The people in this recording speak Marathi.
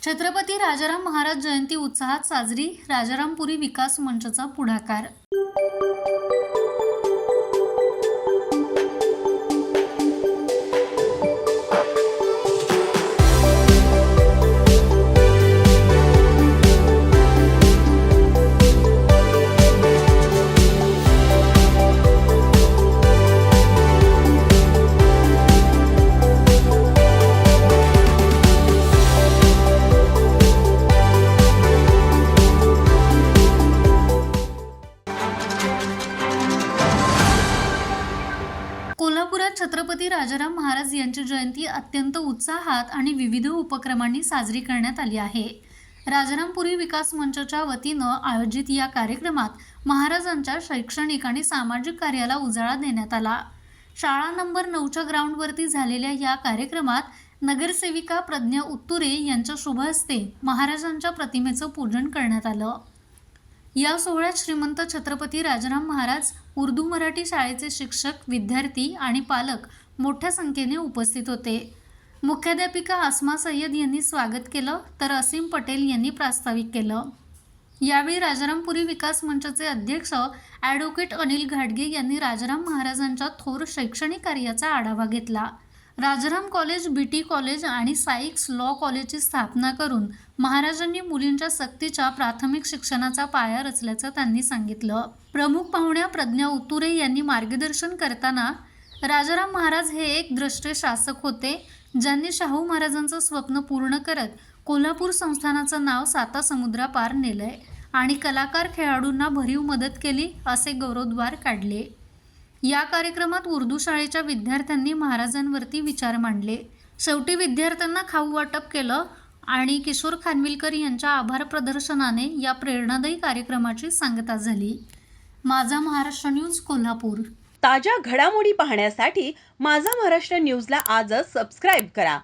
छत्रपती राजाराम महाराज जयंती उत्साहात साजरी, राजारामपुरी विकास मंचचा पुढाकार। कोल्हापुरात छत्रपती राजाराम महाराज यांची जयंती अत्यंत उत्साहात आणि विविध उपक्रमांनी साजरी करण्यात आली आहे। राजारामपुरी विकास मंचच्या वतीनं आयोजित या कार्यक्रमात महाराजांच्या शैक्षणिक आणि सामाजिक कार्याला उजाळा देण्यात आला। शाळा नंबर 9च्या ग्राउंडवरती झालेल्या या कार्यक्रमात नगरसेविका प्रज्ञा उत्तुरे यांच्या शुभ हस्ते महाराजांच्या प्रतिमेचं पूजन करण्यात आलं। या सोहळ्यात श्रीमंत छत्रपती राजाराम महाराज उर्दू मराठी शाळेचे शिक्षक, विद्यार्थी आणि पालक मोठ्या संख्येने उपस्थित होते। मुख्याध्यापिका आसमा सय्यद यांनी स्वागत केलं तर असीम पटेल यांनी प्रास्ताविक केलं। यावेळी राजारामपुरी विकास मंचचे अध्यक्ष ॲडव्होकेट अनिल घाटगे यांनी राजाराम महाराजांच्या थोर शैक्षणिक कार्याचा आढावा घेतला। राजाराम कॉलेज, बीटी कॉलेज आणि सायक्स लॉ कॉलेजची स्थापना करून महाराजांनी मुलींच्या सक्तीच्या प्राथमिक शिक्षणाचा पाया रचल्याचं त्यांनी सांगितलं। प्रमुख पाहुण्या प्रज्ञा उत्तुरे यांनी मार्गदर्शन करताना राजाराम महाराज हे एक द्रष्टे शासक होते, ज्यांनी शाहू महाराजांचं स्वप्न पूर्ण करत कोल्हापूर संस्थानाचं नाव साता समुद्रापार नेलंय आणि कलाकार खेळाडूंना भरीव मदत केली असे गौरवोद्गार काढले। या कार्यक्रमात उर्दू शाळेच्या विद्यार्थ्यांनी महाराजांवरती विचार मांडले। शेवटी विद्यार्थ्यांना खाऊ वाटप केलं आणि किशोर खानविलकर यांच्या आभार प्रदर्शनाने या प्रेरणादायी कार्यक्रमाची सांगता झाली। माझा महाराष्ट्र न्यूज, कोल्हापूर। ताज्या घडामोडी पाहण्यासाठी माझा महाराष्ट्र न्यूजला आजच सबस्क्राईब करा।